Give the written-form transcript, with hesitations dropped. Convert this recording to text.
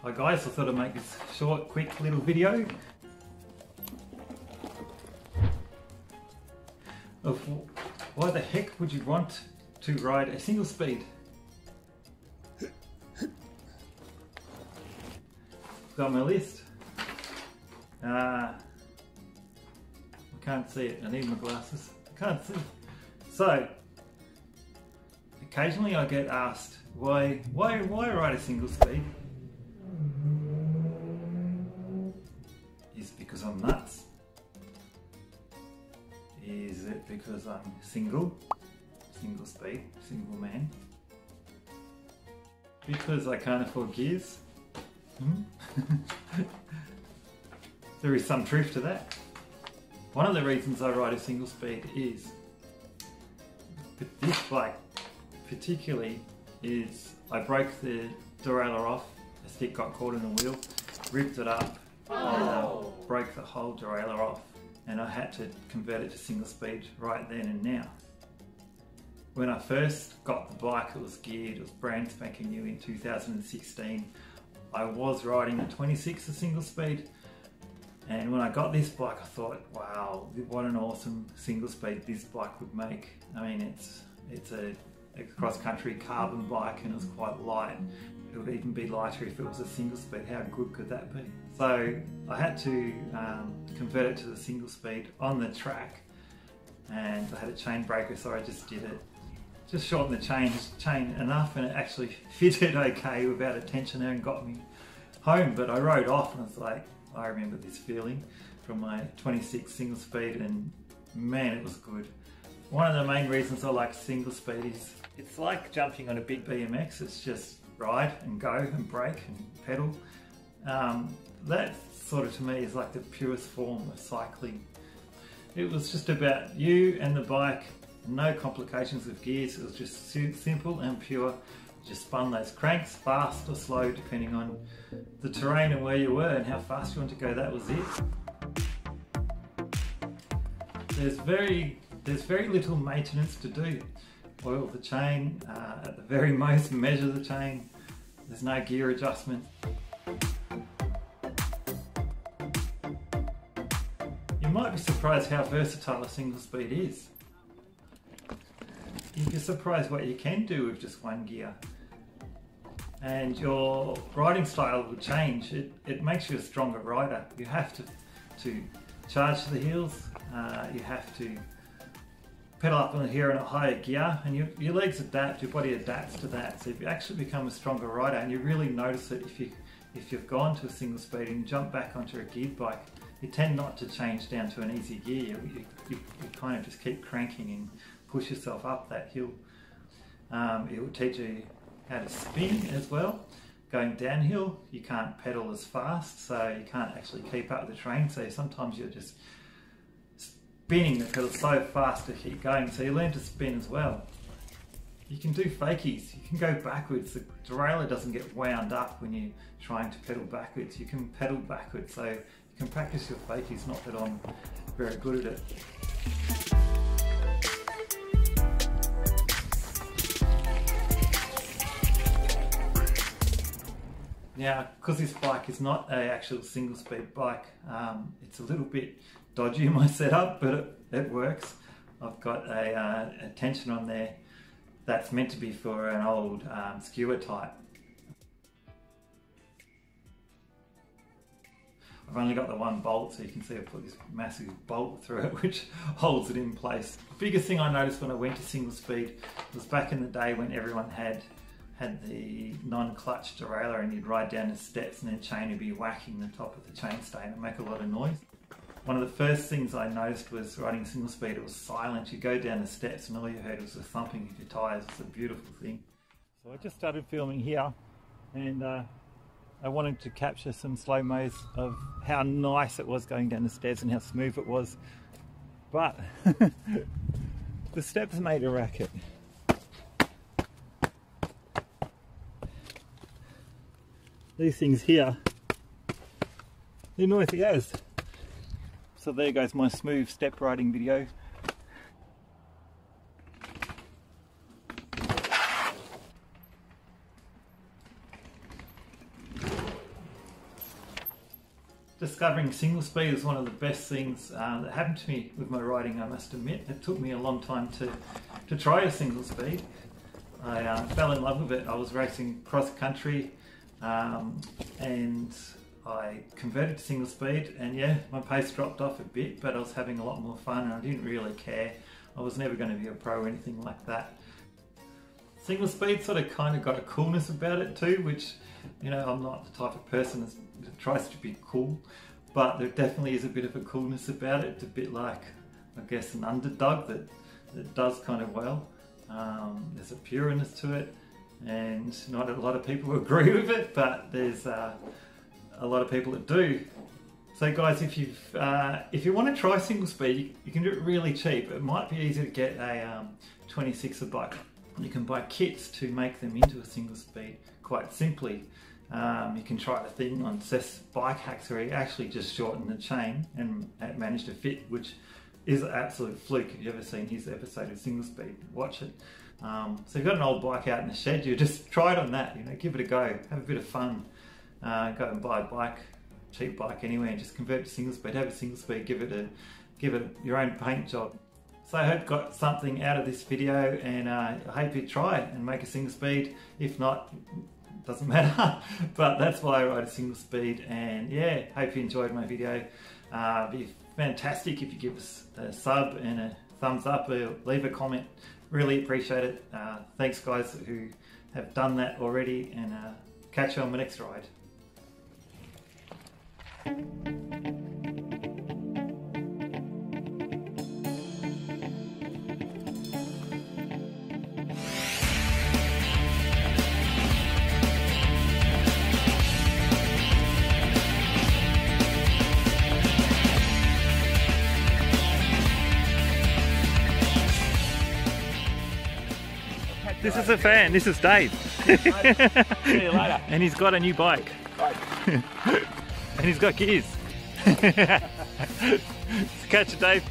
Hi guys, I thought I'd make this short, quick little video of why the heck would you want to ride a single speed? Got my list. I can't see it, I need my glasses. I can't see. So, occasionally I get asked, why ride a single speed? Is it because I'm nuts? Is it because I'm single speed, single man? Because I can't afford gears? There is some truth to that. One of the reasons I ride a single speed is, with this bike particularly, is I broke the derailleur off, the stick got caught in the wheel, ripped it up, and broke the whole derailleur off, and I had to convert it to single speed right then and now. When I first got the bike, it was geared, it was brand spanking new in 2016. I was riding a 26 a single speed, and when I got this bike I thought, wow, what an awesome single speed this bike would make. I mean, it's a cross-country carbon bike and it's quite light. It would even be lighter if it was a single speed. How good could that be? So I had to convert it to the single speed on the track, and I had a chain breaker, so I just did it. Just shortened the chain enough, and it actually fitted okay without a tensioner and got me home. But I rode off and I was like, I remember this feeling from my 26 single speed, and man, it was good. One of the main reasons I like single speed is it's like jumping on a big BMX. It's just ride and go and brake and pedal. That sort of to me is like the purest form of cycling. It was just about you and the bike, no complications with gears. It was just simple and pure. Just spun those cranks fast or slow depending on the terrain and where you were and how fast you want to go. That was it. There's very little maintenance to do. Oil the chain, at the very most measure the chain. There's no gear adjustment. You might be surprised how versatile a single speed is. You'd be surprised what you can do with just one gear. And your riding style will change. It makes you a stronger rider. You have to charge the heels, you have to pedal up on here in a higher gear, and your legs adapt, your body adapts to that. So you actually become a stronger rider, and you really notice it if you've gone to a single speed and jump back onto a geared bike. You tend not to change down to an easy gear. You kind of just keep cranking and push yourself up that hill. It will teach you how to spin as well. Going downhill, you can't pedal as fast, so you can't actually keep up with the train. So sometimes you're just spinning the pedal so fast to keep going. So you learn to spin as well. You can do fakies. You can go backwards. The derailleur doesn't get wound up when you're trying to pedal backwards. You can pedal backwards, so you can practice your fakies. Not that I'm very good at it. Now, because this bike is not an actual single speed bike, it's a little bit dodgy in my setup, but it works. I've got a tension on there that's meant to be for an old skewer type. I've only got the one bolt, so you can see I put this massive bolt through it which holds it in place. The biggest thing I noticed when I went to single speed was back in the day when everyone had the non-clutch derailleur, and you'd ride down the steps and the chain would be whacking the top of the chainstay and it'd make a lot of noise. One of the first things I noticed was riding single speed, it was silent. You go down the steps and all you heard was the thumping of your tyres. It's a beautiful thing. So I just started filming here, and I wanted to capture some slow-mos of how nice it was going down the stairs and how smooth it was. But the steps made a racket. These things here, they're noisy as. So there goes my smooth step riding video. discovering single speed is one of the best things that happened to me with my riding, I must admit. It took me a long time to try a single speed. I fell in love with it. I was racing cross country and I converted to single speed, and yeah, my pace dropped off a bit, but I was having a lot more fun and I didn't really care. I was never going to be a pro or anything like that. Single speed sort of kind of got a coolness about it too, which, you know, I'm not the type of person that tries to be cool, but there definitely is a bit of a coolness about it. It's a bit like, I guess, an underdog that does kind of well. There's a pureness to it, and not a lot of people agree with it, but there's a lot of people that do. So guys, if you want to try single speed, you can do it really cheap. It might be easy to get a 26er bike. You can buy kits to make them into a single speed quite simply. You can try the thing on Seth's Bike Hacks where he actually just shortened the chain and managed to fit, which is an absolute fluke. If you've ever seen his episode of Single Speed, watch it. So if you've got an old bike out in the shed, you just try it on that, you know, give it a go, have a bit of fun. Go and buy a bike, cheap bike anywhere, and just convert to single speed, have a single speed, give it your own paint job. So I hope you got something out of this video, and I hope you try it and make a single speed. If not, it doesn't matter, but that's why I ride a single speed. And yeah, hope you enjoyed my video. It'd be fantastic if you give us a sub and a thumbs up, or leave a comment. Really appreciate it. Thanks guys who have done that already, and catch you on my next ride. This is a fan, this is Dave. See you later. And he's got a new bike. Right. And he's got gears. Catch you, Dave.